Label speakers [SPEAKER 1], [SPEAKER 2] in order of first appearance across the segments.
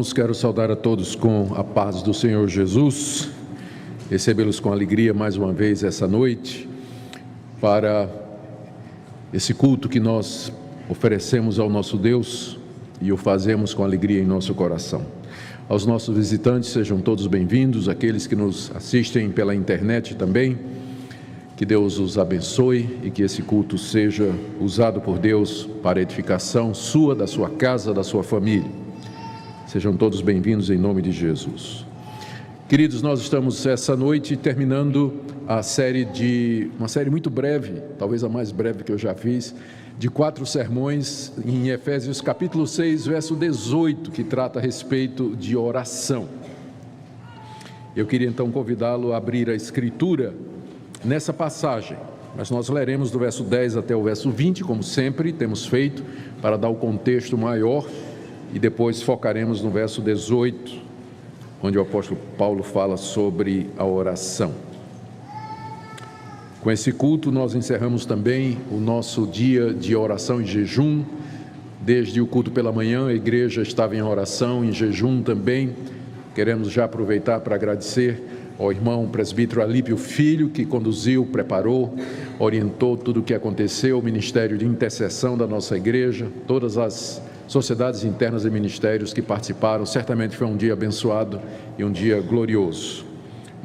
[SPEAKER 1] Quero saudar a todos com a paz do Senhor Jesus, recebê-los com alegria mais uma vez essa noite, para esse culto que nós oferecemos ao nosso Deus e o fazemos com alegria em nosso coração. Aos nossos visitantes, sejam todos bem-vindos, aqueles que nos assistem pela internet também, que Deus os abençoe e que esse culto seja usado por Deus para edificação sua, da sua casa, da sua família. Sejam todos bem-vindos em nome de Jesus. Queridos, nós estamos essa noite terminando uma série muito breve, talvez a mais breve que eu já fiz, de 4 sermões em Efésios capítulo 6, verso 18, que trata a respeito de oração. Eu queria então convidá-lo a abrir a Escritura nessa passagem, mas nós leremos do verso 10 até o verso 20, como sempre temos feito, para dar o contexto maior, e depois focaremos no verso 18, onde o apóstolo Paulo fala sobre a oração. Com esse culto nós encerramos também o nosso dia de oração e jejum. Desde o culto pela manhã a igreja estava em oração, em jejum também. Queremos já aproveitar para agradecer ao irmão presbítero Alípio Filho, que conduziu, preparou, orientou tudo o que aconteceu, o ministério de intercessão da nossa igreja, todas as sociedades internas e ministérios que participaram. Certamente foi um dia abençoado e um dia glorioso.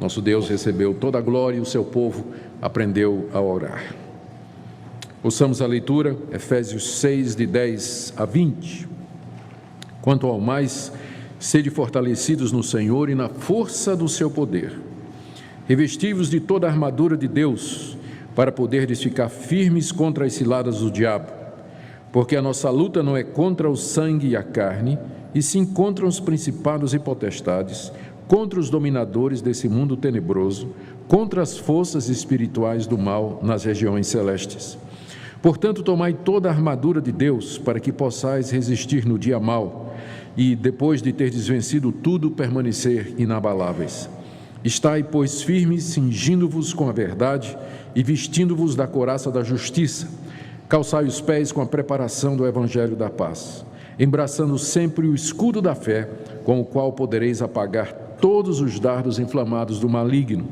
[SPEAKER 1] Nosso Deus recebeu toda a glória e o seu povo aprendeu a orar. Ouçamos a leitura, Efésios 6, de 10 a 20. Quanto ao mais, sede fortalecidos no Senhor e na força do seu poder. Revesti-vos de toda a armadura de Deus, para poderdes ficar firmes contra as ciladas do diabo. Porque a nossa luta não é contra o sangue e a carne, e sim contra os principados e potestades, contra os dominadores desse mundo tenebroso, contra as forças espirituais do mal nas regiões celestes. Portanto, tomai toda a armadura de Deus, para que possais resistir no dia mau, e depois de terdes vencido tudo, permanecer inabaláveis. Estai, pois, firmes, cingindo-vos com a verdade e vestindo-vos da couraça da justiça. Calçai os pés com a preparação do evangelho da paz, embraçando sempre o escudo da fé, com o qual podereis apagar todos os dardos inflamados do maligno.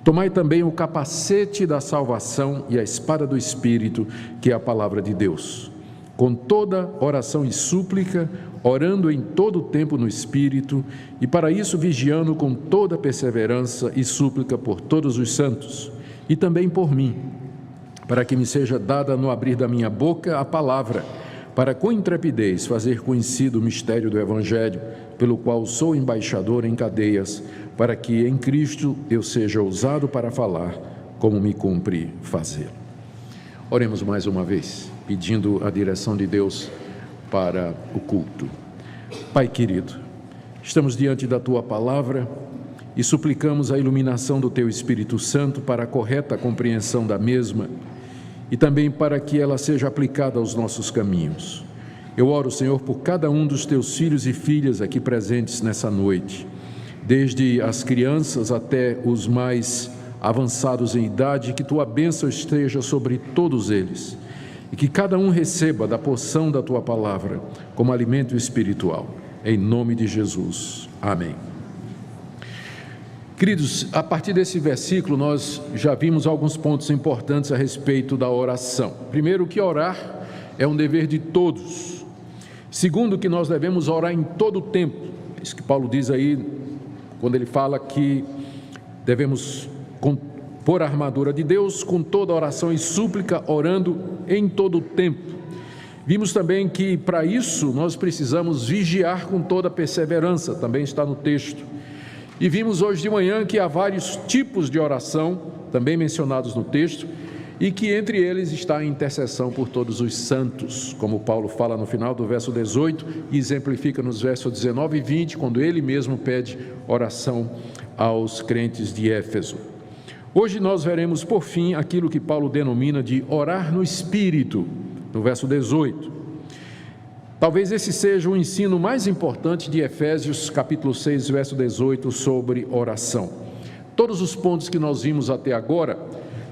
[SPEAKER 1] Tomai também o capacete da salvação e a espada do Espírito, que é a palavra de Deus. Com toda oração e súplica, orando em todo o tempo no Espírito, e para isso vigiando com toda perseverança e súplica por todos os santos, e também por mim, para que me seja dada no abrir da minha boca a palavra, para com intrepidez fazer conhecido o mistério do Evangelho, pelo qual sou embaixador em cadeias, para que em Cristo eu seja usado para falar, como me cumpre fazer. Oremos mais uma vez, pedindo a direção de Deus para o culto. Pai querido, estamos diante da Tua palavra e suplicamos a iluminação do Teu Espírito Santo para a correta compreensão da mesma, e também para que ela seja aplicada aos nossos caminhos. Eu oro, Senhor, por cada um dos Teus filhos e filhas aqui presentes nessa noite, desde as crianças até os mais avançados em idade, que Tua bênção esteja sobre todos eles, e que cada um receba da porção da Tua palavra como alimento espiritual. Em nome de Jesus. Amém. Queridos, a partir desse versículo nós já vimos alguns pontos importantes a respeito da oração. Primeiro, que orar é um dever de todos. Segundo, que nós devemos orar em todo o tempo. Isso que Paulo diz aí, quando ele fala que devemos pôr a armadura de Deus com toda oração e súplica, orando em todo o tempo. Vimos também que para isso nós precisamos vigiar com toda perseverança, também está no texto. E vimos hoje de manhã que há vários tipos de oração, também mencionados no texto, e que entre eles está a intercessão por todos os santos, como Paulo fala no final do verso 18 e exemplifica nos versos 19 e 20, quando ele mesmo pede oração aos crentes de Éfeso. Hoje nós veremos, por fim, aquilo que Paulo denomina de orar no Espírito, no verso 18. Talvez esse seja o ensino mais importante de Efésios, capítulo 6, verso 18, sobre oração. Todos os pontos que nós vimos até agora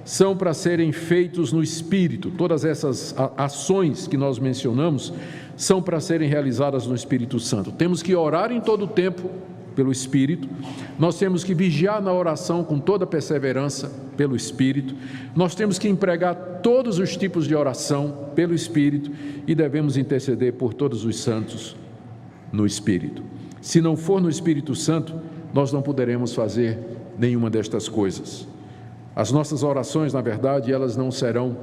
[SPEAKER 1] são para serem feitos no Espírito. Todas essas ações que nós mencionamos são para serem realizadas no Espírito Santo. Temos que orar em todo o tempo pelo Espírito, nós temos que vigiar na oração com toda perseverança pelo Espírito, nós temos que empregar todos os tipos de oração pelo Espírito e devemos interceder por todos os santos no Espírito. Se não for no Espírito Santo, nós não poderemos fazer nenhuma destas coisas. As nossas orações, na verdade, elas não serão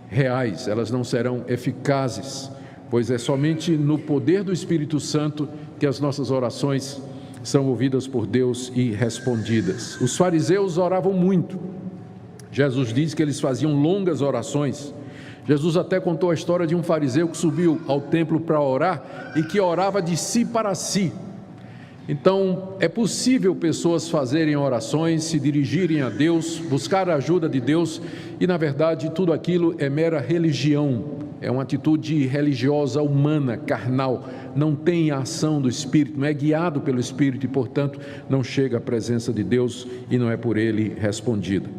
[SPEAKER 1] reais, elas não serão eficazes, pois é somente no poder do Espírito Santo que as nossas orações são ouvidas por Deus e respondidas. Os fariseus oravam muito. Jesus diz que eles faziam longas orações. Jesus até contou a história de um fariseu que subiu ao templo para orar e que orava de si para si. Então, é possível pessoas fazerem orações, se dirigirem a Deus, buscar a ajuda de Deus e, na verdade, tudo aquilo é mera religião, é uma atitude religiosa humana, carnal, não tem a ação do Espírito, não é guiado pelo Espírito e, portanto, não chega à presença de Deus e não é por Ele respondida.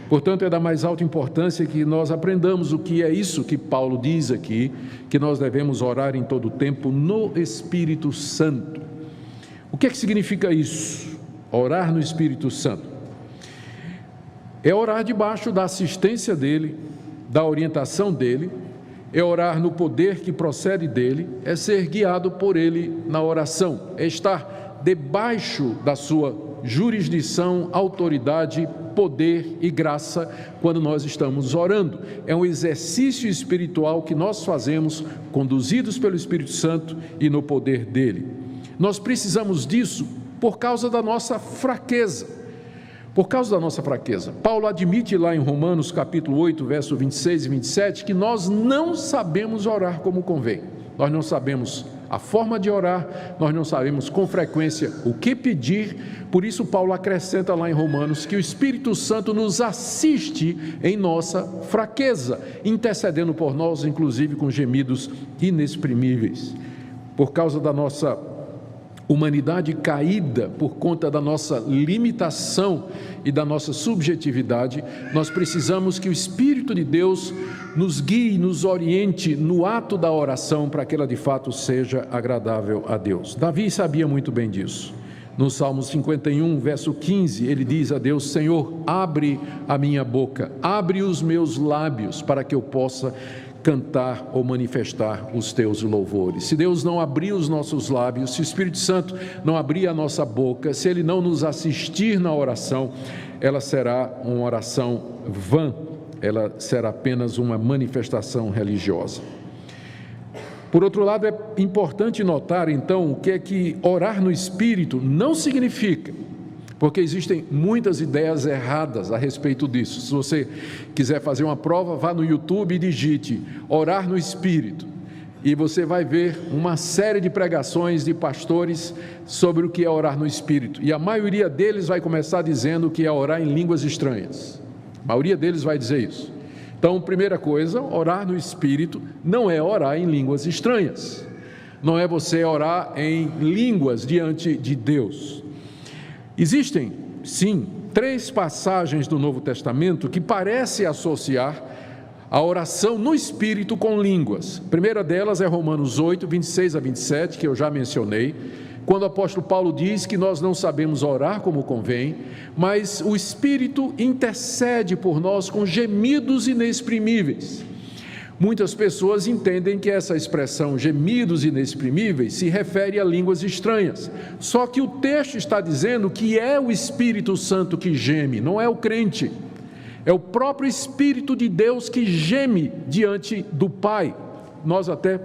[SPEAKER 1] Portanto, é da mais alta importância que nós aprendamos o que é isso que Paulo diz aqui, que nós devemos orar em todo o tempo no Espírito Santo. O que é que significa isso? Orar no Espírito Santo. É orar debaixo da assistência dEle, da orientação dEle, é orar no poder que procede dEle, é ser guiado por Ele na oração, é estar debaixo da sua jurisdição, autoridade, poder e graça quando nós estamos orando. É um exercício espiritual que nós fazemos, conduzidos pelo Espírito Santo e no poder dEle. Nós precisamos disso por causa da nossa fraqueza. Por causa da nossa fraqueza. Paulo admite lá em Romanos capítulo 8, verso 26 e 27, que nós não sabemos orar como convém. Nós não sabemos a forma de orar, nós não sabemos com frequência o que pedir. Por isso Paulo acrescenta lá em Romanos que o Espírito Santo nos assiste em nossa fraqueza, intercedendo por nós, inclusive com gemidos inexprimíveis. Por causa da nossa humanidade caída, por conta da nossa limitação e da nossa subjetividade, nós precisamos que o Espírito de Deus nos guie, nos oriente no ato da oração para que ela de fato seja agradável a Deus. Davi sabia muito bem disso. No Salmo 51, verso 15, ele diz a Deus: Senhor, abre a minha boca, abre os meus lábios para que eu possa cantar ou manifestar os teus louvores. Se Deus não abrir os nossos lábios, se o Espírito Santo não abrir a nossa boca, se Ele não nos assistir na oração, ela será uma oração vã, ela será apenas uma manifestação religiosa. Por outro lado, é importante notar então o que é que orar no Espírito não significa, porque existem muitas ideias erradas a respeito disso. Se você quiser fazer uma prova, vá no YouTube e digite orar no Espírito, e você vai ver uma série de pregações de pastores sobre o que é orar no Espírito, e a maioria deles vai começar dizendo que é orar em línguas estranhas. A maioria deles vai dizer isso. Então, primeira coisa, orar no Espírito não é orar em línguas estranhas, não é você orar em línguas diante de Deus. Existem, sim, 3 passagens do Novo Testamento que parecem associar a oração no Espírito com línguas. A primeira delas é Romanos 8, 26 a 27, que eu já mencionei, quando o apóstolo Paulo diz que nós não sabemos orar como convém, mas o Espírito intercede por nós com gemidos inexprimíveis. Muitas pessoas entendem que essa expressão gemidos inexprimíveis se refere a línguas estranhas. Só que o texto está dizendo que é o Espírito Santo que geme, não é o crente. É o próprio Espírito de Deus que geme diante do Pai. Nós até,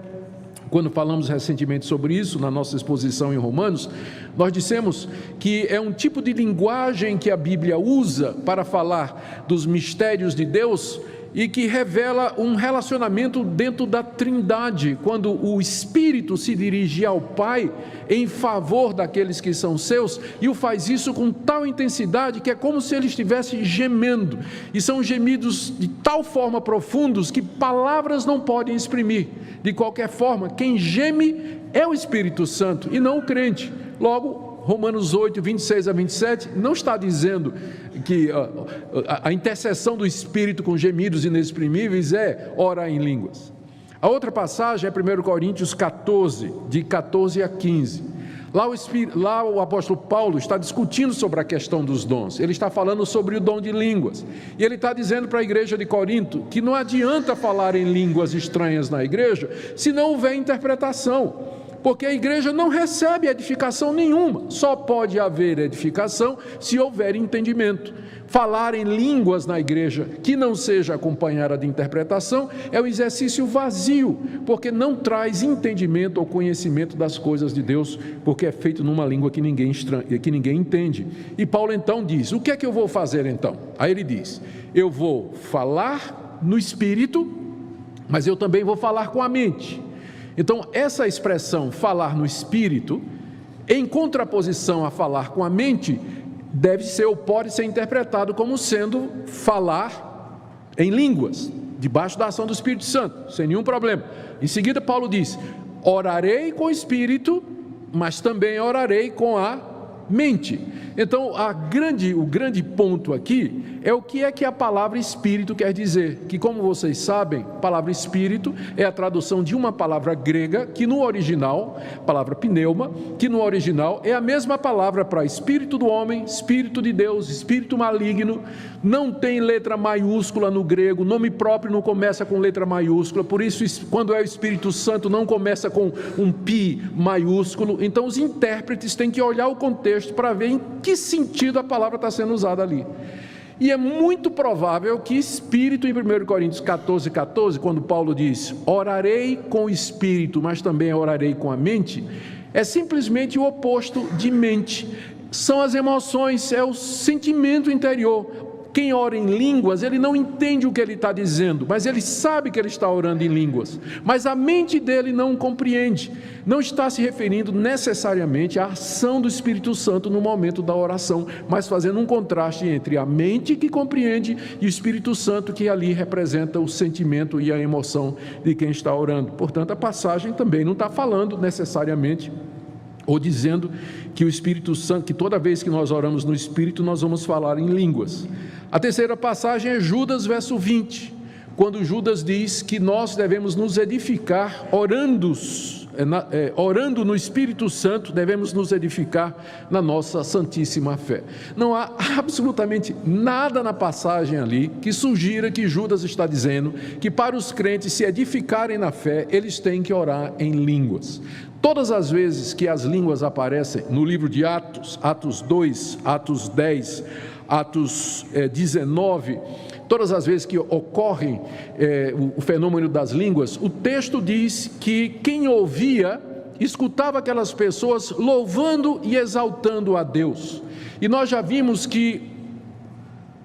[SPEAKER 1] quando falamos recentemente sobre isso, na nossa exposição em Romanos, nós dissemos que é um tipo de linguagem que a Bíblia usa para falar dos mistérios de Deus e que revela um relacionamento dentro da Trindade, quando o Espírito se dirige ao Pai em favor daqueles que são seus, e o faz isso com tal intensidade que é como se ele estivesse gemendo, e são gemidos de tal forma profundos que palavras não podem exprimir. De qualquer forma, quem geme é o Espírito Santo e não o crente. Logo, Romanos 8, 26 a 27, não está dizendo que a intercessão do Espírito com gemidos inexprimíveis é orar em línguas. A outra passagem é 1 Coríntios 14, de 14 a 15. Lá o apóstolo Paulo está discutindo sobre a questão dos dons. Ele está falando sobre o dom de línguas. E ele está dizendo para a igreja de Corinto que não adianta falar em línguas estranhas na igreja se não houver interpretação. Porque a igreja não recebe edificação nenhuma. Só pode haver edificação se houver entendimento. Falar em línguas na igreja que não seja acompanhada de interpretação é um exercício vazio, porque não traz entendimento ou conhecimento das coisas de Deus, porque é feito numa língua que ninguém entende. E Paulo então diz: o que é que eu vou fazer então? Aí ele diz: eu vou falar no Espírito, mas eu também vou falar com a mente. Então essa expressão falar no Espírito, em contraposição a falar com a mente, deve ser ou pode ser interpretado como sendo falar em línguas, debaixo da ação do Espírito Santo, sem nenhum problema. Em seguida Paulo diz: orarei com o Espírito, mas também orarei com a mente. Então o grande ponto aqui é o que é que a palavra Espírito quer dizer, que, como vocês sabem, a palavra Espírito é a tradução de uma palavra grega, que no original, palavra pneuma, que no original é a mesma palavra para Espírito do homem, Espírito de Deus, Espírito maligno. Não tem letra maiúscula no grego, nome próprio não começa com letra maiúscula, por isso quando é o Espírito Santo não começa com um pi maiúsculo. Então os intérpretes têm que olhar o contexto para ver em que sentido a palavra está sendo usada ali. E é muito provável que Espírito, em 1 Coríntios 14, 14, quando Paulo diz: orarei com o Espírito, mas também orarei com a mente, é simplesmente o oposto de mente. São as emoções, é o sentimento interior. Quem ora em línguas, ele não entende o que ele está dizendo, mas ele sabe que ele está orando em línguas, mas a mente dele não compreende. Não está se referindo necessariamente à ação do Espírito Santo no momento da oração, mas fazendo um contraste entre a mente que compreende e o Espírito Santo, que ali representa o sentimento e a emoção de quem está orando. Portanto, a passagem também não está falando necessariamente ou dizendo que o Espírito Santo, que toda vez que nós oramos no Espírito, nós vamos falar em línguas. A terceira passagem é Judas, verso 20, quando Judas diz que nós devemos nos edificar orando no Espírito Santo, devemos nos edificar na nossa santíssima fé. Não há absolutamente nada na passagem ali que sugira que Judas está dizendo que para os crentes se edificarem na fé, eles têm que orar em línguas. Todas as vezes que as línguas aparecem no livro de Atos, Atos 2, Atos 10, Atos 19, todas as vezes que ocorre o fenômeno das línguas, o texto diz que quem ouvia, escutava aquelas pessoas louvando e exaltando a Deus. E nós já vimos que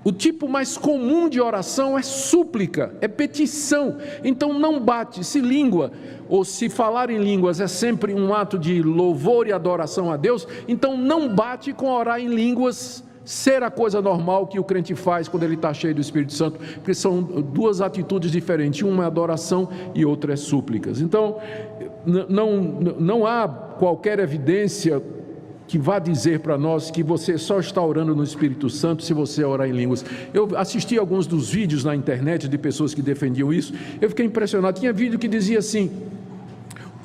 [SPEAKER 1] o tipo mais comum de oração é súplica, é petição. Então não bate, se língua ou se falar em línguas é sempre um ato de louvor e adoração a Deus, então não bate com orar em línguas ser a coisa normal que o crente faz quando ele está cheio do Espírito Santo, porque são duas atitudes diferentes, uma é adoração e outra é súplicas. Então não há qualquer evidência que vá dizer para nós que você só está orando no Espírito Santo se você orar em línguas. Eu assisti alguns dos vídeos na internet de pessoas que defendiam isso, eu fiquei impressionado. Tinha vídeo que dizia assim: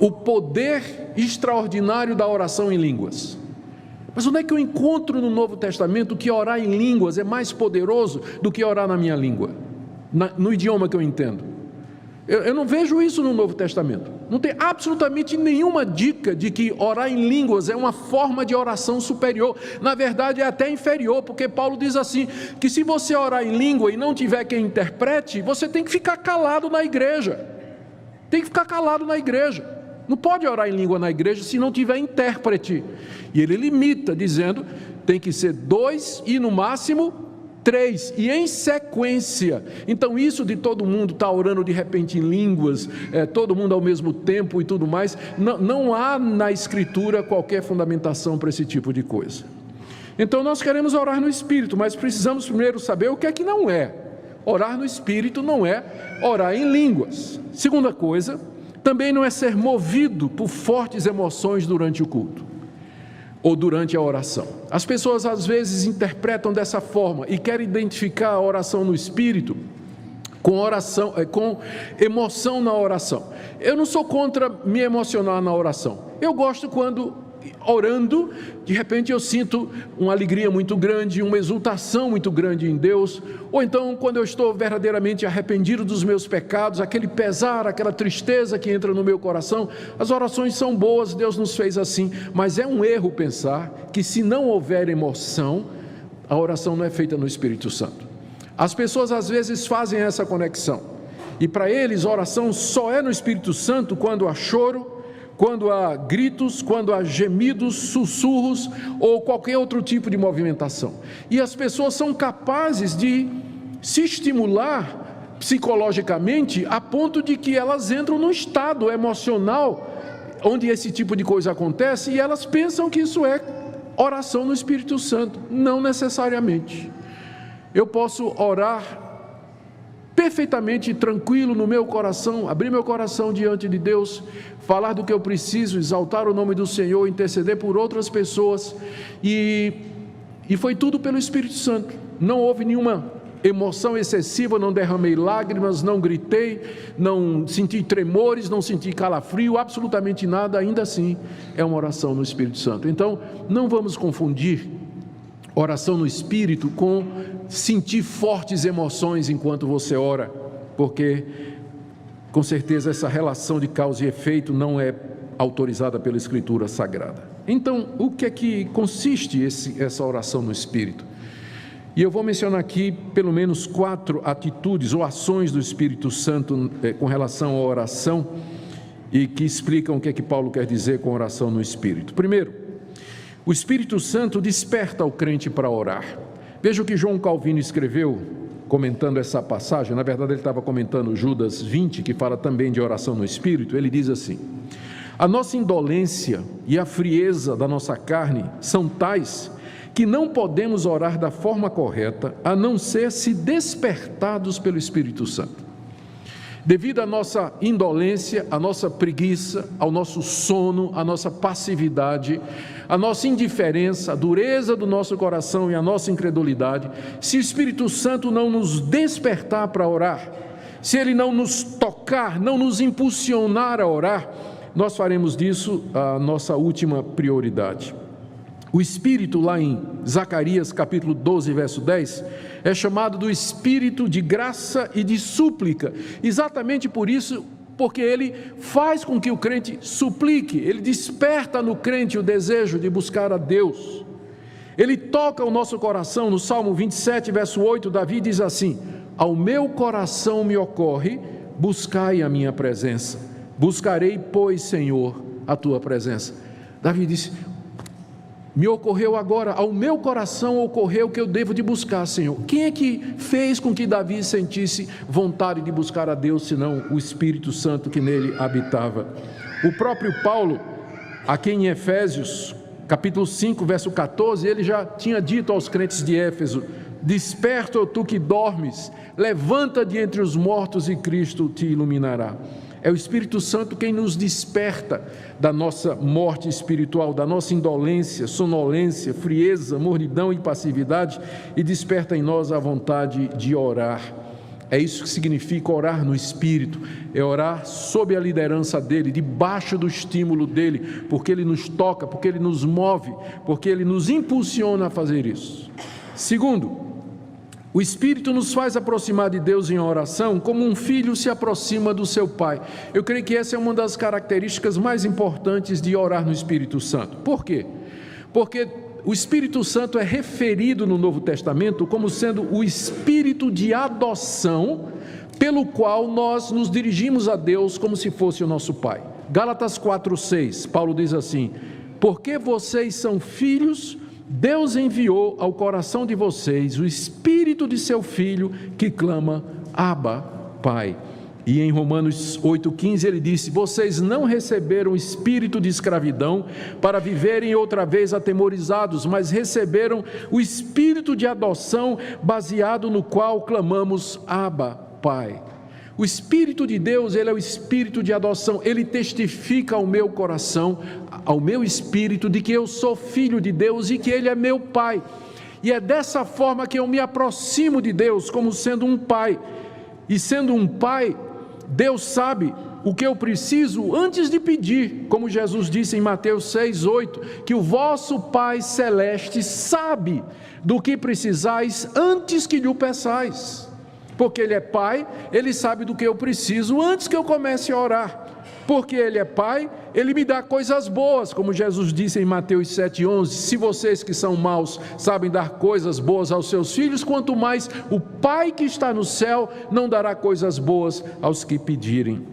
[SPEAKER 1] o poder extraordinário da oração em línguas. Mas onde é que eu encontro no Novo Testamento que orar em línguas é mais poderoso do que orar na minha língua, no idioma que eu entendo? Eu não vejo isso no Novo Testamento. Não tem absolutamente nenhuma dica de que orar em línguas é uma forma de oração superior. Na verdade é até inferior, porque Paulo diz assim, que se você orar em língua e não tiver quem interprete, você tem que ficar calado na igreja. Tem que ficar calado na igreja. Não pode orar em língua na igreja se não tiver intérprete. E ele limita, dizendo, tem que ser 2 e no máximo 3, e em sequência. Então isso de todo mundo estar orando de repente em línguas, todo mundo ao mesmo tempo e tudo mais, não há na Escritura qualquer fundamentação para esse tipo de coisa. Então nós queremos orar no Espírito, mas precisamos primeiro saber o que é que não é. Orar no Espírito não é orar em línguas. Segunda coisa, também não é ser movido por fortes emoções durante o culto ou durante a oração. As pessoas às vezes interpretam dessa forma e querem identificar a oração no Espírito com oração, com emoção na oração. Eu não sou contra me emocionar na oração. Eu gosto quando, orando, de repente eu sinto uma alegria muito grande, uma exultação muito grande em Deus, ou então quando eu estou verdadeiramente arrependido dos meus pecados, aquele pesar, aquela tristeza que entra no meu coração. As orações são boas, Deus nos fez assim, mas é um erro pensar que se não houver emoção, a oração não é feita no Espírito Santo. As pessoas às vezes fazem essa conexão, e para eles a oração só é no Espírito Santo quando há choro, quando há gritos, quando há gemidos, sussurros ou qualquer outro tipo de movimentação. E as pessoas são capazes de se estimular psicologicamente a ponto de que elas entram num estado emocional onde esse tipo de coisa acontece, e elas pensam que isso é oração no Espírito Santo. Não necessariamente. Eu posso orar perfeitamente tranquilo no meu coração, abrir meu coração diante de Deus, falar do que eu preciso, exaltar o nome do Senhor, interceder por outras pessoas, e foi tudo pelo Espírito Santo. Não houve nenhuma emoção excessiva, não derramei lágrimas, não gritei, não senti tremores, não senti calafrio, absolutamente nada. Ainda assim é uma oração no Espírito Santo. Então não vamos confundir oração no Espírito com sentir fortes emoções enquanto você ora, porque com certeza essa relação de causa e efeito não é autorizada pela Escritura Sagrada. Então, o que é que consiste essa oração no Espírito? E eu vou mencionar aqui pelo menos 4 atitudes ou ações do Espírito Santo com relação à oração, e que explicam o que é que Paulo quer dizer com oração no Espírito. Primeiro, o Espírito Santo desperta o crente para orar. Veja o que João Calvino escreveu, comentando essa passagem. Na verdade ele estava comentando Judas 20, que fala também de oração no Espírito. Ele diz assim: a nossa indolência e a frieza da nossa carne são tais que não podemos orar da forma correta, a não ser se despertados pelo Espírito Santo. Devido à nossa indolência, à nossa preguiça, ao nosso sono, à nossa passividade, à nossa indiferença, à dureza do nosso coração e à nossa incredulidade, se o Espírito Santo não nos despertar para orar, se Ele não nos tocar, não nos impulsionar a orar, nós faremos disso a nossa última prioridade. O Espírito, lá em Zacarias capítulo 12, verso 10, é chamado do Espírito de graça e de súplica, exatamente por isso, porque ele faz com que o crente suplique, ele desperta no crente o desejo de buscar a Deus, ele toca o nosso coração. No Salmo 27, verso 8, Davi diz assim: ao meu coração me ocorre, buscai a minha presença, buscarei, pois, Senhor, a tua presença. Davi disse: me ocorreu agora, ao meu coração ocorreu que eu devo de buscar, Senhor. Quem é que fez com que Davi sentisse vontade de buscar a Deus, senão o Espírito Santo que nele habitava? O próprio Paulo, aqui em Efésios, capítulo 5, verso 14, ele já tinha dito aos crentes de Éfeso: desperta, ó tu que dormes, levanta de entre os mortos e Cristo te iluminará. É o Espírito Santo quem nos desperta da nossa morte espiritual, da nossa indolência, sonolência, frieza, mornidão e passividade, e desperta em nós a vontade de orar. É isso que significa orar no Espírito, é orar sob a liderança dEle, debaixo do estímulo dEle, porque Ele nos toca, porque Ele nos move, porque Ele nos impulsiona a fazer isso. Segundo, o Espírito nos faz aproximar de Deus em oração como um filho se aproxima do seu pai. Eu creio que essa é uma das características mais importantes de orar no Espírito Santo. Por quê? Porque o Espírito Santo é referido no Novo Testamento como sendo o Espírito de adoção, pelo qual nós nos dirigimos a Deus como se fosse o nosso pai. Gálatas 4:6, Paulo diz assim: porque vocês são filhos, Deus enviou ao coração de vocês o Espírito de seu Filho, que clama: Abba, Pai. E em Romanos 8,15 ele disse: vocês não receberam espírito de escravidão para viverem outra vez atemorizados, mas receberam o espírito de adoção, baseado no qual clamamos: Abba, Pai. O Espírito de Deus, ele é o Espírito de adoção, ele testifica ao meu coração, ao meu espírito, de que eu sou filho de Deus e que Ele é meu Pai. E é dessa forma que eu me aproximo de Deus, como sendo um pai. E sendo um pai, Deus sabe o que eu preciso antes de pedir, como Jesus disse em Mateus 6:8, que o vosso Pai Celeste sabe do que precisais antes que lhe o peçais. Porque Ele é Pai, Ele sabe do que eu preciso antes que eu comece a orar. Porque Ele é Pai, Ele me dá coisas boas, como Jesus disse em Mateus 7:11, se vocês que são maus sabem dar coisas boas aos seus filhos, quanto mais o Pai que está no céu não dará coisas boas aos que pedirem.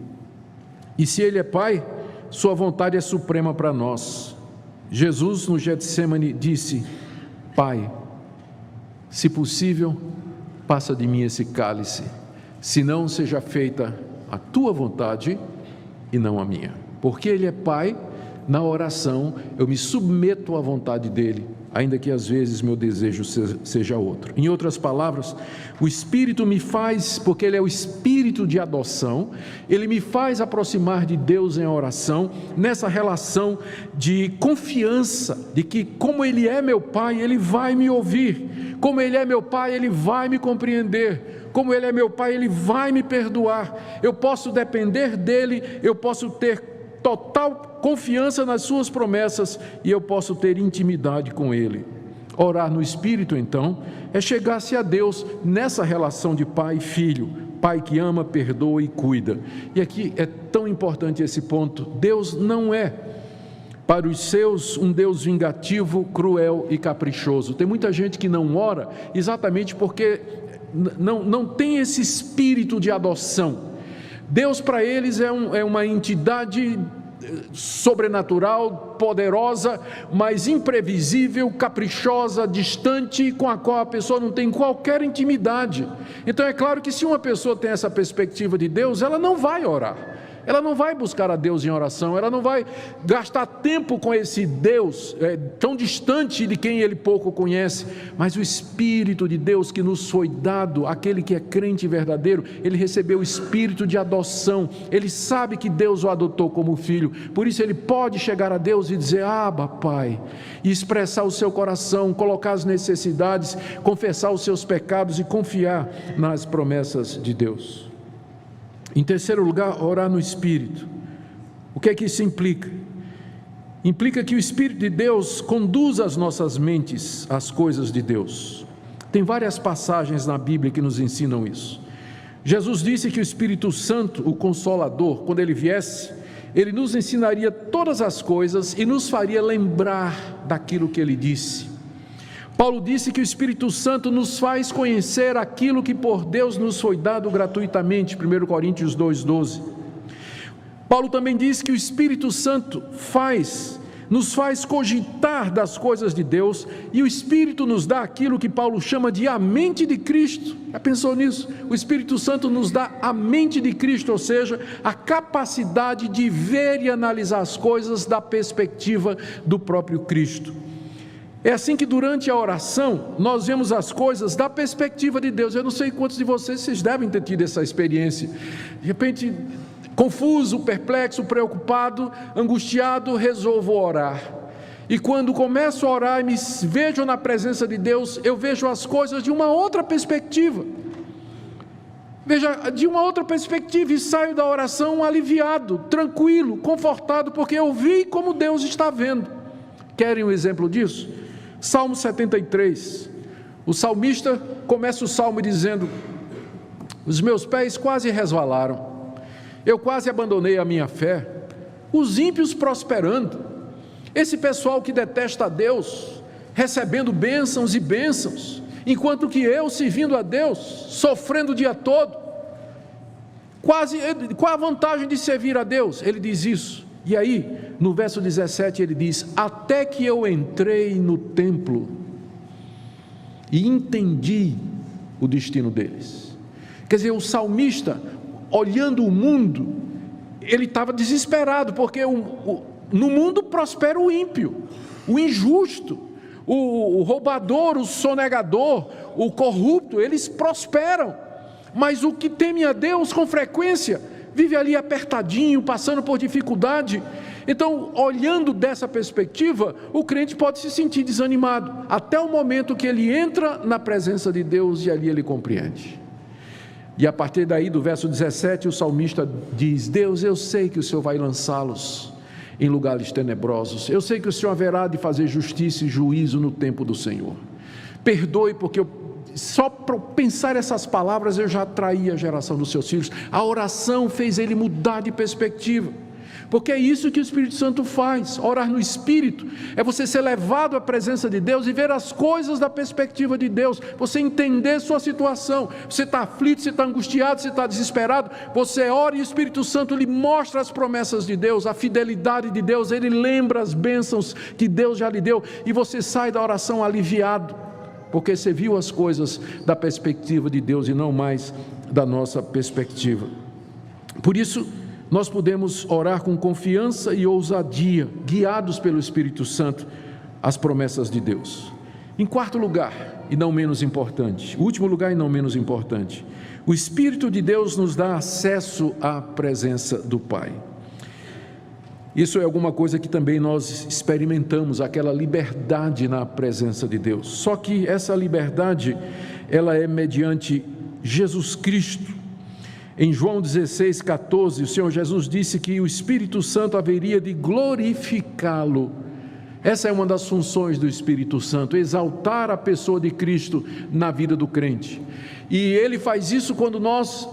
[SPEAKER 1] E se Ele é Pai, sua vontade é suprema para nós. Jesus no Getsemane disse: Pai, se possível, passa de mim esse cálice, se não seja feita a tua vontade e não a minha. Porque Ele é Pai, na oração eu me submeto à vontade dEle, ainda que às vezes meu desejo seja outro. Em outras palavras, o Espírito me faz, porque Ele é o Espírito de adoção, Ele me faz aproximar de Deus em oração, nessa relação de confiança, de que como Ele é meu Pai, Ele vai me ouvir, como Ele é meu Pai, Ele vai me compreender, como Ele é meu Pai, Ele vai me perdoar, eu posso depender dEle, eu posso ter total confiança nas suas promessas e eu posso ter intimidade com Ele. Orar no Espírito, então, é chegar-se a Deus nessa relação de pai e filho, pai que ama, perdoa e cuida. E aqui é tão importante esse ponto: Deus não é para os seus um Deus vingativo, cruel e caprichoso. Tem muita gente que não ora exatamente porque não tem esse espírito de adoção. Deus para eles é uma entidade sobrenatural, poderosa, mas imprevisível, caprichosa, distante, com a qual a pessoa não tem qualquer intimidade. Então é claro que se uma pessoa tem essa perspectiva de Deus, ela não vai orar, ela não vai buscar a Deus em oração, ela não vai gastar tempo com esse Deus tão distante de quem ele pouco conhece. Mas o Espírito de Deus que nos foi dado, aquele que é crente verdadeiro, ele recebeu o Espírito de adoção, ele sabe que Deus o adotou como filho, por isso ele pode chegar a Deus e dizer: Abba, Pai, e expressar o seu coração, colocar as necessidades, confessar os seus pecados e confiar nas promessas de Deus. Em terceiro lugar, orar no Espírito. O que é que isso implica? Implica que o Espírito de Deus conduza as nossas mentes às coisas de Deus. Tem várias passagens na Bíblia que nos ensinam isso. Jesus disse que o Espírito Santo, o Consolador, quando ele viesse, ele nos ensinaria todas as coisas e nos faria lembrar daquilo que ele disse. Paulo disse que o Espírito Santo nos faz conhecer aquilo que por Deus nos foi dado gratuitamente, 1 Coríntios 2,12. Paulo também disse que o Espírito Santo nos faz cogitar das coisas de Deus, e o Espírito nos dá aquilo que Paulo chama de a mente de Cristo. Já pensou nisso? O Espírito Santo nos dá a mente de Cristo, ou seja, a capacidade de ver e analisar as coisas da perspectiva do próprio Cristo. É assim que durante a oração nós vemos as coisas da perspectiva de Deus. Eu não sei quantos de vocês devem ter tido essa experiência. De repente, confuso, perplexo, preocupado, angustiado, resolvo orar. E quando começo a orar e me vejo na presença de Deus, eu vejo as coisas de uma outra perspectiva. Veja, de uma outra perspectiva, e saio da oração aliviado, tranquilo, confortado, porque eu vi como Deus está vendo. Querem um exemplo disso? Salmo 73, o salmista começa o salmo dizendo: os meus pés quase resvalaram, eu quase abandonei a minha fé, os ímpios prosperando, esse pessoal que detesta a Deus, recebendo bênçãos e bênçãos, enquanto que eu, servindo a Deus, sofrendo o dia todo, qual a vantagem de servir a Deus? Ele diz isso. E aí, no verso 17 ele diz: até que eu entrei no templo e entendi o destino deles. Quer dizer, o salmista, olhando o mundo, ele estava desesperado, porque no mundo prospera o ímpio, o injusto, o roubador, o sonegador, o corrupto, eles prosperam, mas o que teme a Deus com frequência vive ali apertadinho, passando por dificuldade. Então, olhando dessa perspectiva, o crente pode se sentir desanimado, até o momento que ele entra na presença de Deus e ali ele compreende. E a partir daí, do verso 17, o salmista diz: Deus, eu sei que o Senhor vai lançá-los em lugares tenebrosos, eu sei que o Senhor haverá de fazer justiça e juízo no tempo do Senhor. Perdoe, porque só para pensar essas palavras eu já atraí a geração dos seus filhos. A oração fez ele mudar de perspectiva, porque é isso que o Espírito Santo faz. Orar no Espírito é você ser levado à presença de Deus e ver as coisas da perspectiva de Deus, você entender sua situação. Você está aflito, você está angustiado, você está desesperado, você ora e o Espírito Santo lhe mostra as promessas de Deus, a fidelidade de Deus, ele lembra as bênçãos que Deus já lhe deu, e você sai da oração aliviado, porque você viu as coisas da perspectiva de Deus e não mais da nossa perspectiva. Por isso, nós podemos orar com confiança e ousadia, guiados pelo Espírito Santo, as promessas de Deus. Em quarto lugar, e não menos importante, último lugar e não menos importante, o Espírito de Deus nos dá acesso à presença do Pai. Isso é alguma coisa que também nós experimentamos, aquela liberdade na presença de Deus. Só que essa liberdade, ela é mediante Jesus Cristo. Em João 16,14, o Senhor Jesus disse que o Espírito Santo haveria de glorificá-lo. Essa é uma das funções do Espírito Santo, exaltar a pessoa de Cristo na vida do crente. E ele faz isso quando nós,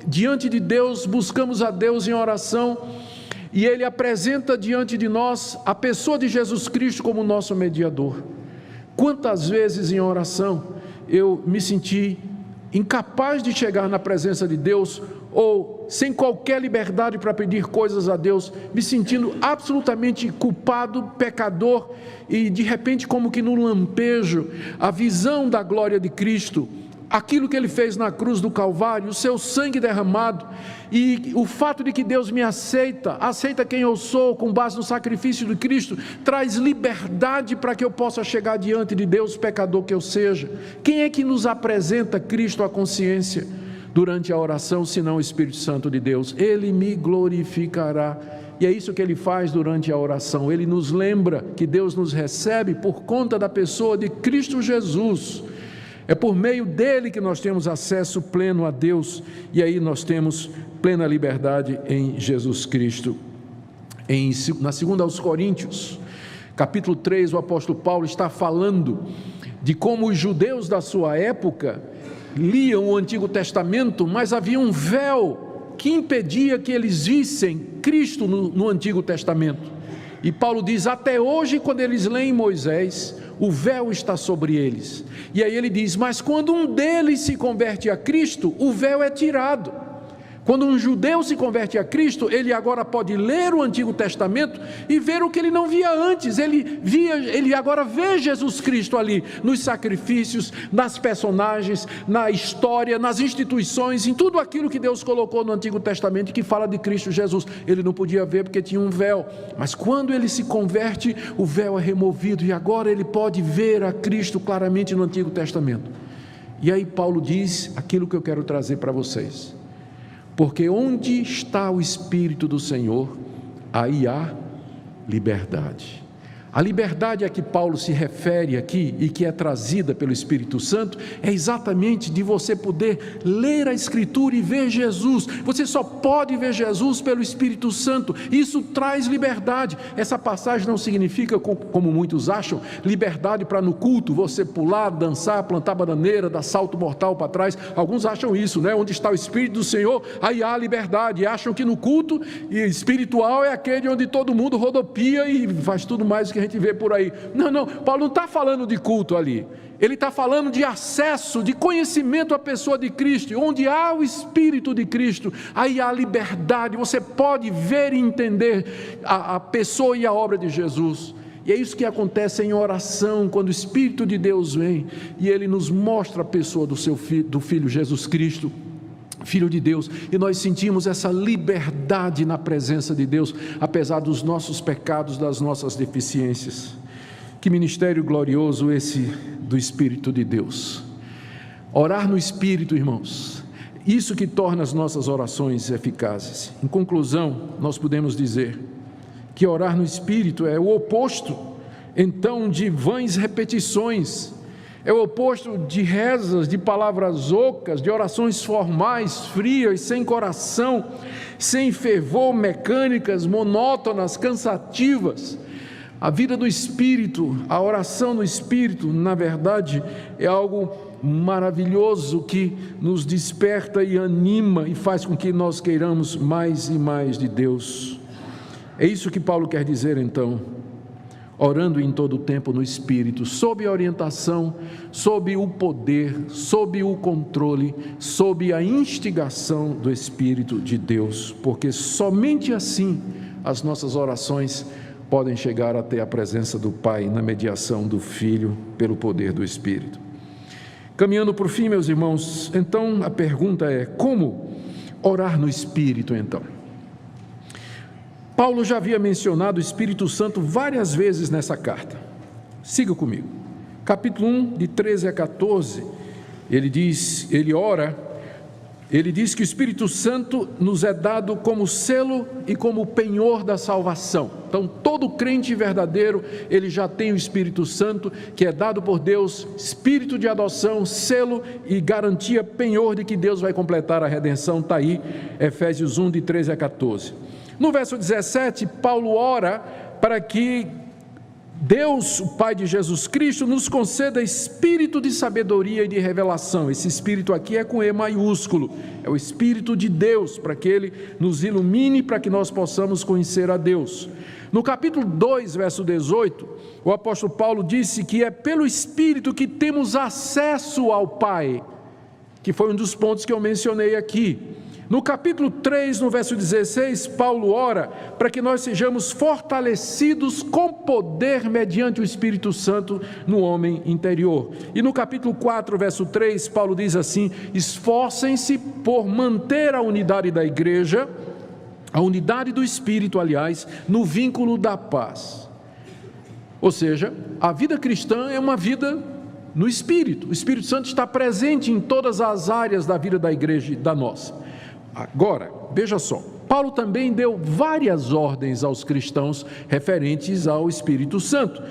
[SPEAKER 1] diante de Deus, buscamos a Deus em oração, e ele apresenta diante de nós a pessoa de Jesus Cristo como nosso mediador. Quantas vezes em oração eu me senti incapaz de chegar na presença de Deus, ou sem qualquer liberdade para pedir coisas a Deus, me sentindo absolutamente culpado, pecador, e de repente, como que no lampejo, a visão da glória de Cristo, aquilo que ele fez na cruz do Calvário, o seu sangue derramado, e o fato de que Deus me aceita quem eu sou, com base no sacrifício de Cristo, traz liberdade para que eu possa chegar diante de Deus, pecador que eu seja. Quem é que nos apresenta Cristo à consciência durante a oração, senão o Espírito Santo de Deus? Ele me glorificará. E é isso que ele faz durante a oração. Ele nos lembra que Deus nos recebe por conta da pessoa de Cristo Jesus. É por meio dele que nós temos acesso pleno a Deus, e aí nós temos plena liberdade em Jesus Cristo. Na 2 aos Coríntios, capítulo 3, o apóstolo Paulo está falando de como os judeus da sua época liam o Antigo Testamento, mas havia um véu que impedia que eles vissem Cristo no Antigo Testamento. E Paulo diz: até hoje, quando eles leem Moisés, o véu está sobre eles. E aí ele diz: mas quando um deles se converte a Cristo, o véu é tirado. Quando um judeu se converte a Cristo, ele agora pode ler o Antigo Testamento e ver o que ele não via antes. Ele agora vê Jesus Cristo ali, nos sacrifícios, nas personagens, na história, nas instituições, em tudo aquilo que Deus colocou no Antigo Testamento que fala de Cristo Jesus. Ele não podia ver porque tinha um véu, mas quando ele se converte, o véu é removido e agora ele pode ver a Cristo claramente no Antigo Testamento. E aí Paulo diz aquilo que eu quero trazer para vocês: porque onde está o Espírito do Senhor, aí há liberdade. A liberdade a que Paulo se refere aqui e que é trazida pelo Espírito Santo é exatamente de você poder ler a Escritura e ver Jesus. Você só pode ver Jesus pelo Espírito Santo. Isso traz liberdade. Essa passagem não significa, como muitos acham, liberdade para no culto você pular, dançar, plantar bananeira, dar salto mortal para trás. Alguns acham isso, né? Onde está o Espírito do Senhor, aí há liberdade. E acham que no culto espiritual é aquele onde todo mundo rodopia e faz tudo mais que a gente vê por aí. Não, Paulo não está falando de culto ali, ele está falando de acesso, de conhecimento à pessoa de Cristo. Onde há o Espírito de Cristo, aí há liberdade, você pode ver e entender a pessoa e a obra de Jesus. E é isso que acontece em oração, quando o Espírito de Deus vem e ele nos mostra a pessoa do Filho Jesus Cristo, Filho de Deus, e nós sentimos essa liberdade na presença de Deus, apesar dos nossos pecados, das nossas deficiências. Que ministério glorioso esse do Espírito de Deus. Orar no Espírito, irmãos, isso que torna as nossas orações eficazes. Em conclusão, nós podemos dizer que orar no Espírito é o oposto, então, de vãs repetições. É o oposto de rezas, de palavras ocas, de orações formais, frias, sem coração, sem fervor, mecânicas, monótonas, cansativas. A vida do Espírito, a oração no Espírito, na verdade, é algo maravilhoso que nos desperta e anima e faz com que nós queiramos mais e mais de Deus. É isso que Paulo quer dizer então, orando em todo o tempo no Espírito, sob a orientação, sob o poder, sob o controle, sob a instigação do Espírito de Deus, porque somente assim as nossas orações podem chegar até a presença do Pai, na mediação do Filho, pelo poder do Espírito. Caminhando para o fim, meus irmãos, então a pergunta é: como orar no Espírito então? Paulo já havia mencionado o Espírito Santo várias vezes nessa carta. Siga comigo. Capítulo 1, de 13 a 14, ele diz que o Espírito Santo nos é dado como selo e como penhor da salvação. Então, todo crente verdadeiro, ele já tem o Espírito Santo, que é dado por Deus, espírito de adoção, selo e garantia, penhor de que Deus vai completar a redenção. Está aí, Efésios 1, de 13 a 14. No verso 17, Paulo ora para que Deus, o Pai de Jesus Cristo, nos conceda espírito de sabedoria e de revelação. Esse espírito aqui é com E maiúsculo, é o Espírito de Deus, para que Ele nos ilumine, para que nós possamos conhecer a Deus. No capítulo 2, verso 18, o apóstolo Paulo disse que é pelo Espírito que temos acesso ao Pai, que foi um dos pontos que eu mencionei aqui. No capítulo 3, no verso 16, Paulo ora para que nós sejamos fortalecidos com poder mediante o Espírito Santo no homem interior. E no capítulo 4, verso 3, Paulo diz assim: esforcem-se por manter a unidade da igreja, a unidade do Espírito, aliás, no vínculo da paz. Ou seja, a vida cristã é uma vida no Espírito. O Espírito Santo está presente em todas as áreas da vida da igreja e da nossa. Agora, veja só, Paulo também deu várias ordens aos cristãos referentes ao Espírito Santo.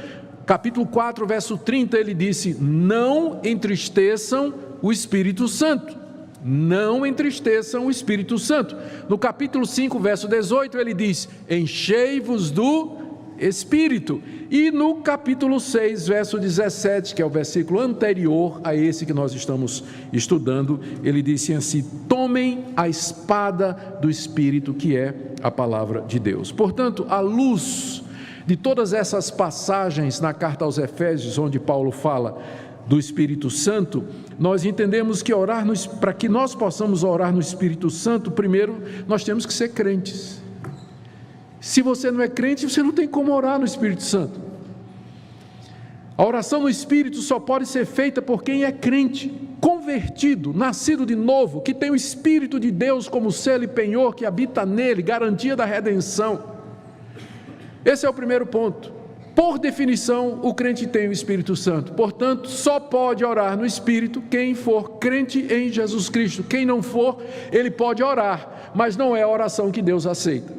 [SPEAKER 1] Capítulo 4, verso 30, ele disse: não entristeçam o Espírito Santo. Não entristeçam o Espírito Santo. No capítulo 5, verso 18, ele diz: enchei-vos do Espírito. E no capítulo 6, verso 17, que é o versículo anterior a esse que nós estamos estudando, ele disse assim: tomem a espada do Espírito, que é a palavra de Deus. Portanto, à luz de todas essas passagens na carta aos Efésios, onde Paulo fala do Espírito Santo, nós entendemos que para que nós possamos orar no Espírito Santo, primeiro nós temos que ser crentes. Se você não é crente, você não tem como orar no Espírito Santo. A oração no Espírito só pode ser feita por quem é crente, convertido, nascido de novo, que tem o Espírito de Deus como selo e penhor que habita nele, garantia da redenção. Esse é o primeiro ponto. Por definição, o crente tem o Espírito Santo. Portanto, só pode orar no Espírito quem for crente em Jesus Cristo. Quem não for, ele pode orar, mas não é a oração que Deus aceita.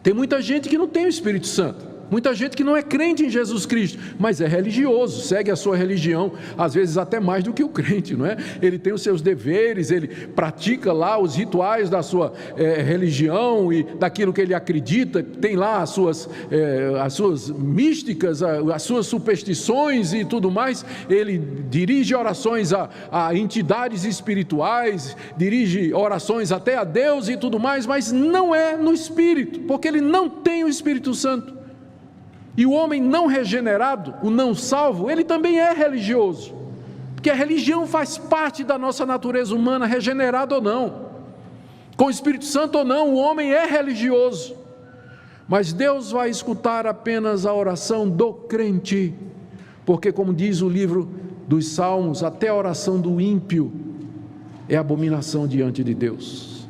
[SPEAKER 1] Tem muita gente que não tem o Espírito Santo, muita gente que não é crente em Jesus Cristo, mas é religioso, segue a sua religião, às vezes até mais do que o crente, não é? Ele tem os seus deveres, ele pratica lá os rituais da sua religião e daquilo que ele acredita, tem lá as suas místicas, as suas superstições e tudo mais. Ele dirige orações a entidades espirituais, dirige orações até a Deus e tudo mais, mas não é no Espírito, porque ele não tem o Espírito Santo. E o homem não regenerado, o não salvo, ele também é religioso, porque a religião faz parte da nossa natureza humana, regenerado ou não, com o Espírito Santo ou não, o homem é religioso. Mas Deus vai escutar apenas a oração do crente, porque, como diz o livro dos Salmos, até a oração do ímpio é abominação diante de Deus,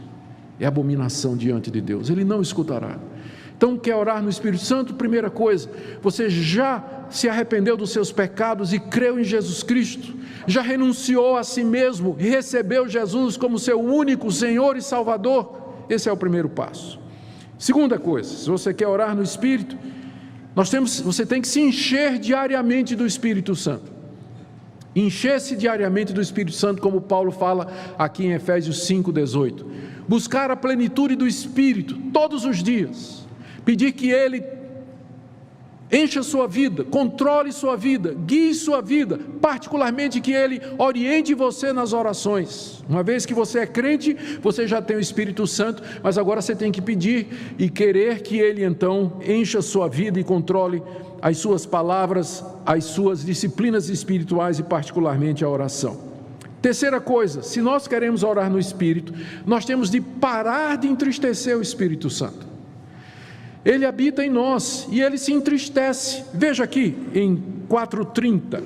[SPEAKER 1] é abominação diante de Deus, ele não escutará. Então, quer orar no Espírito Santo? Primeira coisa, você já se arrependeu dos seus pecados e creu em Jesus Cristo, já renunciou a si mesmo e recebeu Jesus como seu único Senhor e Salvador? Esse é o primeiro passo. Segunda coisa, se você quer orar no Espírito, você tem que se encher diariamente do Espírito Santo. Encher-se diariamente do Espírito Santo, como Paulo fala aqui em Efésios 5:18. Buscar a plenitude do Espírito todos os dias. Pedir que Ele encha sua vida, controle sua vida, guie sua vida, particularmente que Ele oriente você nas orações. Uma vez que você é crente, você já tem o Espírito Santo, mas agora você tem que pedir e querer que Ele então encha sua vida e controle as suas palavras, as suas disciplinas espirituais e particularmente a oração. Terceira coisa, se nós queremos orar no Espírito, nós temos de parar de entristecer o Espírito Santo. Ele habita em nós e ele se entristece. Veja aqui em 4:30,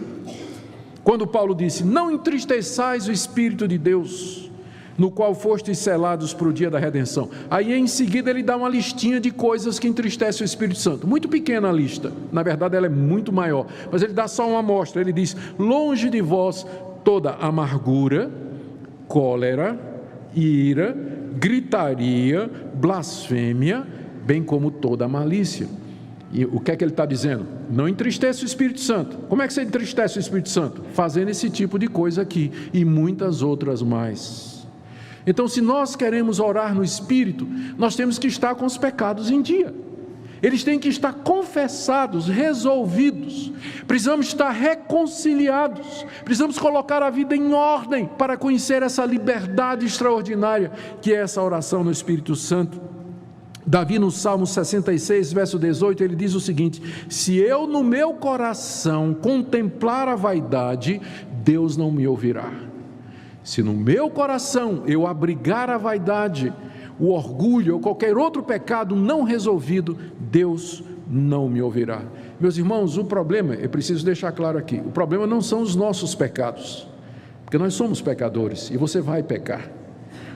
[SPEAKER 1] quando Paulo disse: não entristeçais o Espírito de Deus, no qual fostes selados para o dia da redenção. Aí em seguida ele dá uma listinha de coisas que entristecem o Espírito Santo, muito pequena a lista, na verdade ela é muito maior, mas ele dá só uma amostra. Ele diz: longe de vós toda amargura, cólera, ira, gritaria, blasfêmia, bem como toda a malícia. E o que é que ele está dizendo? Não entristeça o Espírito Santo. Como é que você entristece o Espírito Santo? Fazendo esse tipo de coisa aqui e muitas outras mais. Então, se nós queremos orar no Espírito, nós temos que estar com os pecados em dia. Eles têm que estar confessados, resolvidos. Precisamos estar reconciliados. Precisamos colocar a vida em ordem para conhecer essa liberdade extraordinária que é essa oração no Espírito Santo. Davi, no Salmo 66, verso 18, ele diz o seguinte: se eu no meu coração contemplar a vaidade, Deus não me ouvirá. Se no meu coração eu abrigar a vaidade, o orgulho ou qualquer outro pecado não resolvido, Deus não me ouvirá. Meus irmãos, o problema, é preciso deixar claro aqui, o problema não são os nossos pecados, porque nós somos pecadores e você vai pecar.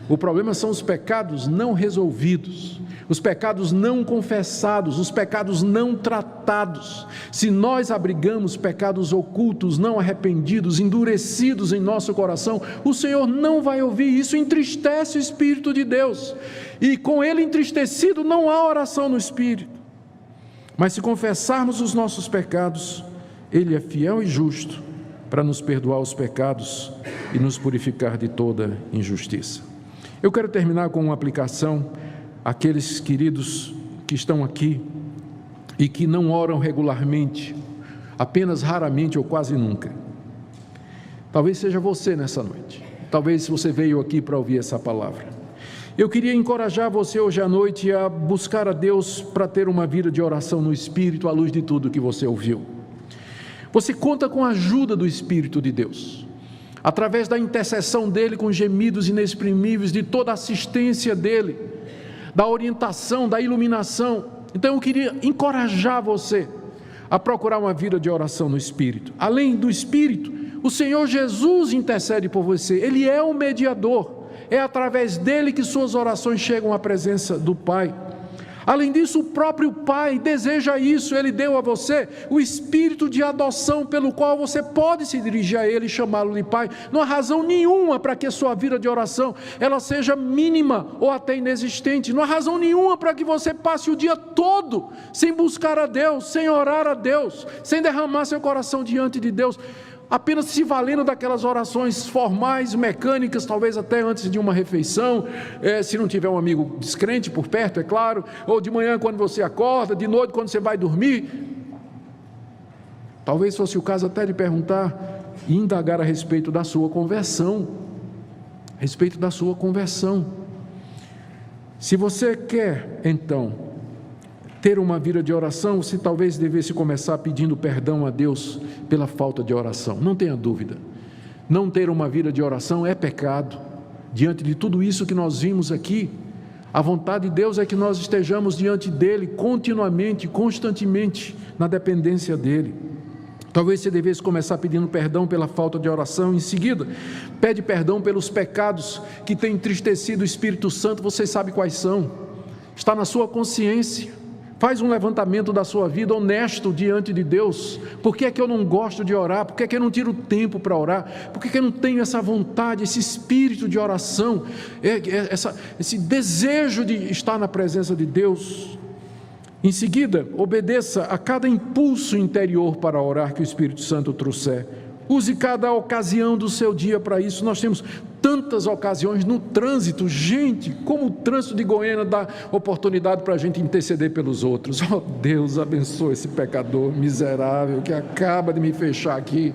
[SPEAKER 1] O problema são os pecados não resolvidos, os pecados não confessados, os pecados não tratados. Se nós abrigamos pecados ocultos, não arrependidos, endurecidos em nosso coração, o Senhor não vai ouvir. Isso entristece o Espírito de Deus, e com ele entristecido não há oração no Espírito. Mas se confessarmos os nossos pecados, Ele é fiel e justo para nos perdoar os pecados e nos purificar de toda injustiça. Eu quero terminar com uma aplicação àqueles queridos que estão aqui e que não oram regularmente, apenas raramente ou quase nunca. Talvez seja você nessa noite, talvez você veio aqui para ouvir essa palavra. Eu queria encorajar você hoje à noite a buscar a Deus para ter uma vida de oração no Espírito à luz de tudo que você ouviu. Você conta com a ajuda do Espírito de Deus, através da intercessão dEle com gemidos inexprimíveis, de toda a assistência dEle, da orientação, da iluminação. Então eu queria encorajar você a procurar uma vida de oração no Espírito. Além do Espírito, o Senhor Jesus intercede por você, Ele é o mediador, é através dEle que suas orações chegam à presença do Pai. Além disso, o próprio Pai deseja isso. Ele deu a você o espírito de adoção, pelo qual você pode se dirigir a Ele e chamá-lo de Pai. Não há razão nenhuma para que a sua vida de oração ela seja mínima ou até inexistente. Não há razão nenhuma para que você passe o dia todo sem buscar a Deus, sem orar a Deus, sem derramar seu coração diante de Deus, apenas se valendo daquelas orações formais, mecânicas, talvez até antes de uma refeição, se não tiver um amigo descrente por perto, é claro, ou de manhã quando você acorda, de noite quando você vai dormir. Talvez fosse o caso até de perguntar e indagar a respeito da sua conversão, Se você quer, então, ter uma vida de oração, você talvez devesse começar pedindo perdão a Deus pela falta de oração. Não tenha dúvida, não ter uma vida de oração é pecado. Diante de tudo isso que nós vimos aqui, a vontade de Deus é que nós estejamos diante dEle continuamente, constantemente, na dependência dEle. Talvez você devesse começar pedindo perdão pela falta de oração. Em seguida, pede perdão pelos pecados que têm entristecido o Espírito Santo. Você sabe quais são, está na sua consciência. Faz um levantamento da sua vida honesto diante de Deus. Por que é que eu não gosto de orar? Por que é que eu não tiro tempo para orar? Por que é que eu não tenho essa vontade, esse espírito de oração, esse desejo de estar na presença de Deus? Em seguida, obedeça a cada impulso interior para orar que o Espírito Santo trouxer. Use cada ocasião do seu dia para isso. Nós temos tantas ocasiões no trânsito. Gente, como o trânsito de Goiânia dá oportunidade para a gente interceder pelos outros. Oh, Deus, abençoe esse pecador miserável que acaba de me fechar aqui.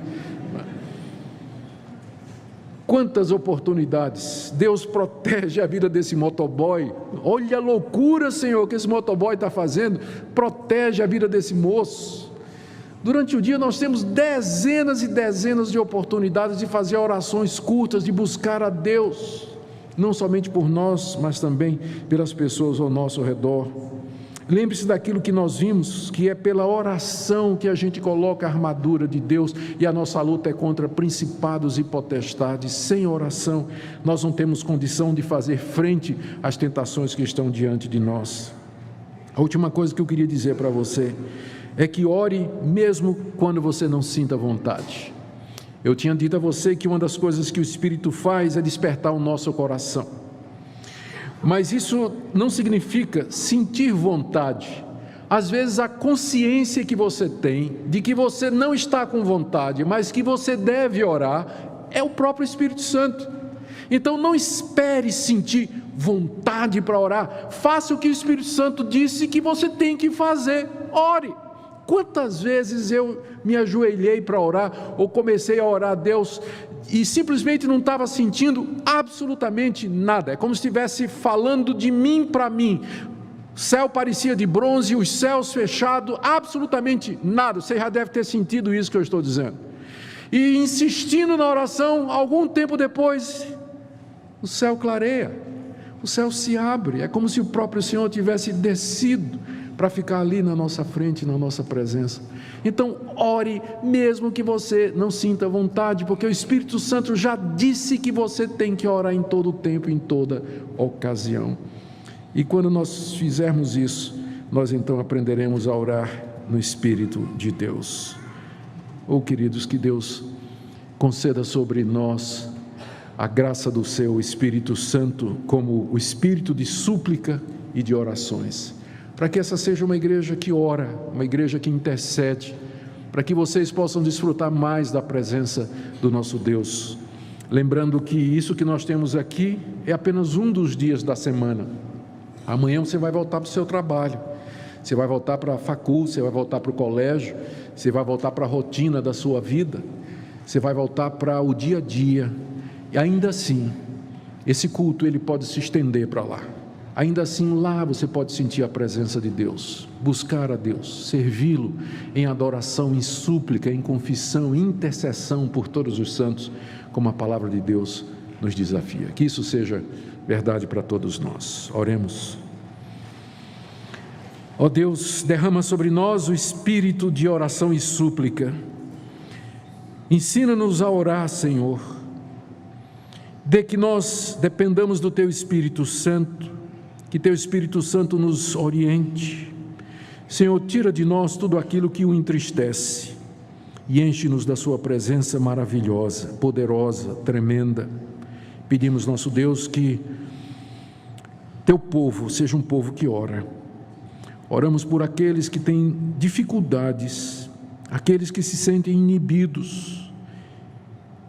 [SPEAKER 1] Quantas oportunidades. Deus protege a vida desse motoboy. Olha a loucura, Senhor, que esse motoboy está fazendo. Protege a vida desse moço. Durante o dia nós temos dezenas e dezenas de oportunidades de fazer orações curtas, de buscar a Deus, não somente por nós, mas também pelas pessoas ao nosso redor. Lembre-se daquilo que nós vimos, que é pela oração que a gente coloca a armadura de Deus, e a nossa luta é contra principados e potestades. Sem oração nós não temos condição de fazer frente às tentações que estão diante de nós. A última coisa que eu queria dizer para você é que ore mesmo quando você não sinta vontade. Eu tinha dito a você que uma das coisas que o Espírito faz é despertar o nosso coração. Mas isso não significa sentir vontade. Às vezes a consciência que você tem de que você não está com vontade, mas que você deve orar, é o próprio Espírito Santo. Então não espere sentir vontade para orar. Faça o que o Espírito Santo disse que você tem que fazer. Ore. Quantas vezes eu me ajoelhei para orar, ou comecei a orar a Deus, e simplesmente não estava sentindo absolutamente nada. É como se estivesse falando de mim para mim. O céu parecia de bronze, os céus fechados, absolutamente nada. Você já deve ter sentido isso que eu estou dizendo. E insistindo na oração, algum tempo depois, o céu clareia, o céu se abre. É como se o próprio Senhor tivesse descido para ficar ali na nossa frente, na nossa presença. Então ore mesmo que você não sinta vontade, porque o Espírito Santo já disse que você tem que orar em todo o tempo, em toda ocasião. E quando nós fizermos isso, nós então aprenderemos a orar no Espírito de Deus. Oh, queridos, que Deus conceda sobre nós a graça do seu Espírito Santo como o Espírito de súplica e de orações, para que essa seja uma igreja que ora, uma igreja que intercede, para que vocês possam desfrutar mais da presença do nosso Deus. Lembrando que isso que nós temos aqui é apenas um dos dias da semana. Amanhã você vai voltar para o seu trabalho, você vai voltar para a facul, você vai voltar para o colégio, você vai voltar para a rotina da sua vida, você vai voltar para o dia a dia. E ainda assim, esse culto ele pode se estender para lá. Ainda assim, lá você pode sentir a presença de Deus, buscar a Deus, servi-lo em adoração, em súplica, em confissão, em intercessão por todos os santos, como a palavra de Deus nos desafia. Que isso seja verdade para todos nós. Oremos. Ó Deus, derrama sobre nós o espírito de oração e súplica. Ensina-nos a orar, Senhor. Dê que nós dependamos do Teu Espírito Santo, que Teu Espírito Santo nos oriente. Senhor, tira de nós tudo aquilo que o entristece e enche-nos da Sua presença maravilhosa, poderosa, tremenda. Pedimos, nosso Deus, que Teu povo seja um povo que ora. Oramos por aqueles que têm dificuldades, aqueles que se sentem inibidos,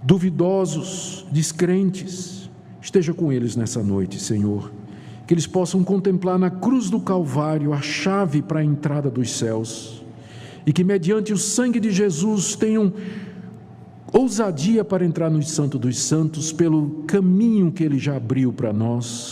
[SPEAKER 1] duvidosos, descrentes. Esteja com eles nessa noite, Senhor. Que eles possam contemplar na cruz do Calvário a chave para a entrada dos céus, e que mediante o sangue de Jesus tenham ousadia para entrar no Santo dos Santos pelo caminho que Ele já abriu para nós.